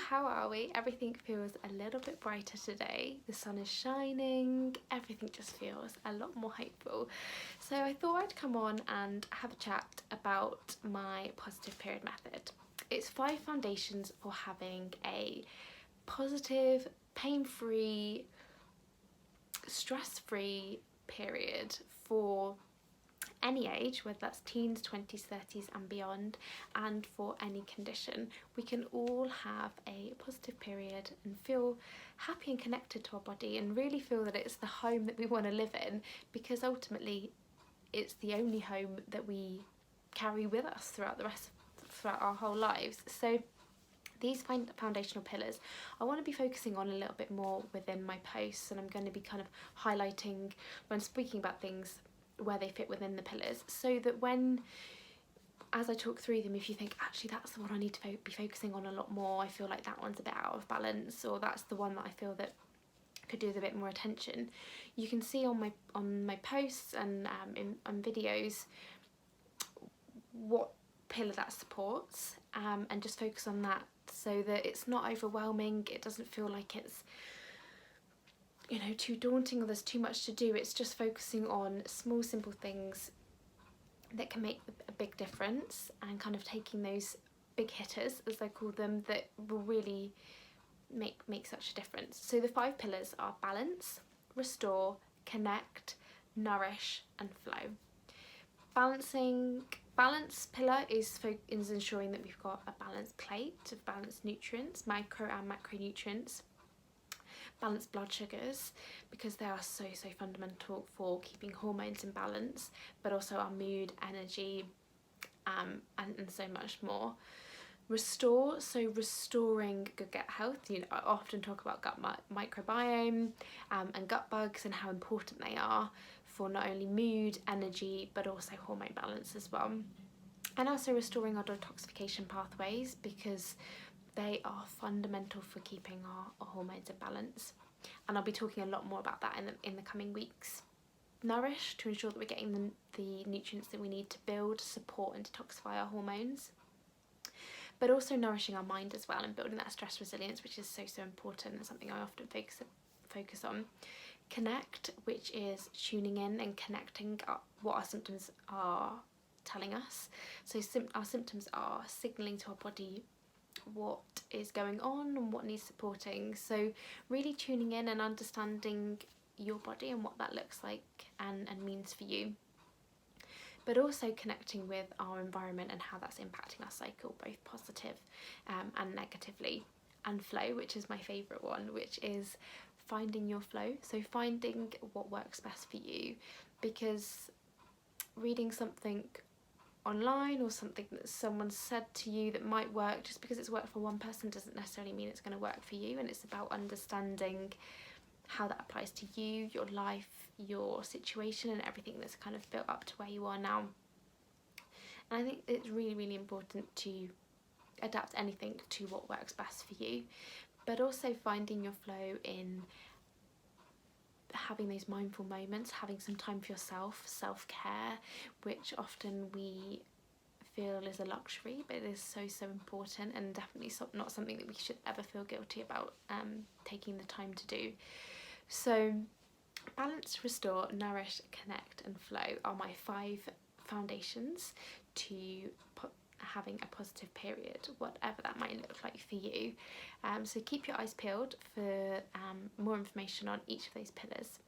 how are we? Everything feels a little bit brighter today. The sun is shining, everything just feels a lot more hopeful. So I thought I'd come on and have a chat about my positive period method. It's 5 foundations for having a positive, pain-free, stress-free period for any age, whether that's teens, 20s, 30s and beyond, and for any condition. We can all have a positive period and feel happy and connected to our body and really feel that it's the home that we want to live in, because ultimately it's the only home that we carry with us throughout our whole lives. So these foundational pillars I want to be focusing on a little bit more within my posts, and I'm going to be kind of highlighting when speaking about things where they fit within the pillars, so that as I talk through them, if you think actually that's the one I need to be focusing on a lot more, I feel like that one's a bit out of balance, or that's the one that I feel that could do with a bit more attention, you can see on my posts and on videos what pillar that supports, and just focus on that so that it's not overwhelming. It doesn't feel like it's, you know, too daunting or there's too much to do. It's just focusing on small simple things that can make a big difference, and kind of taking those big hitters, as I call them, that will really make such a difference. So the 5 pillars are balance, restore, connect, nourish and flow. Balance pillar is ensuring that we've got a balanced plate of balanced nutrients, micro and macronutrients, balanced blood sugars, because they are so fundamental for keeping hormones in balance, but also our mood, energy, and so much more. Restore, so restoring good gut health. You know, I often talk about gut microbiome and gut bugs and how important they are for not only mood, energy, but also hormone balance as well. And also restoring our detoxification pathways, because they are fundamental for keeping our hormones in balance. And I'll be talking a lot more about that in the coming weeks. Nourish, to ensure that we're getting the nutrients that we need to build, support and detoxify our hormones. But also nourishing our mind as well and building that stress resilience, which is so important and something I often focus on. Connect, which is tuning in and connecting what our symptoms are telling us. So our symptoms are signalling to our body what is going on and what needs supporting. So really tuning in and understanding your body and what that looks like and means for you. But also connecting with our environment and how that's impacting our cycle, both positive and negatively. And flow, which is my favourite one, which is finding your flow. So finding what works best for you, because reading something online or something that someone said to you that might work, just because it's worked for one person doesn't necessarily mean it's going to work for you. And it's about understanding how that applies to you, your life, your situation and everything that's kind of built up to where you are now. And I think it's really important to adapt anything to what works best for you, but also finding your flow in having those mindful moments, having some time for yourself, self-care, which often we feel is a luxury, but it is so important, and definitely not something that we should ever feel guilty about taking the time to do. So balance, restore, nourish, connect and flow are my 5 foundations to having a positive period, whatever that might look like for you. So keep your eyes peeled for more information on each of those pillars.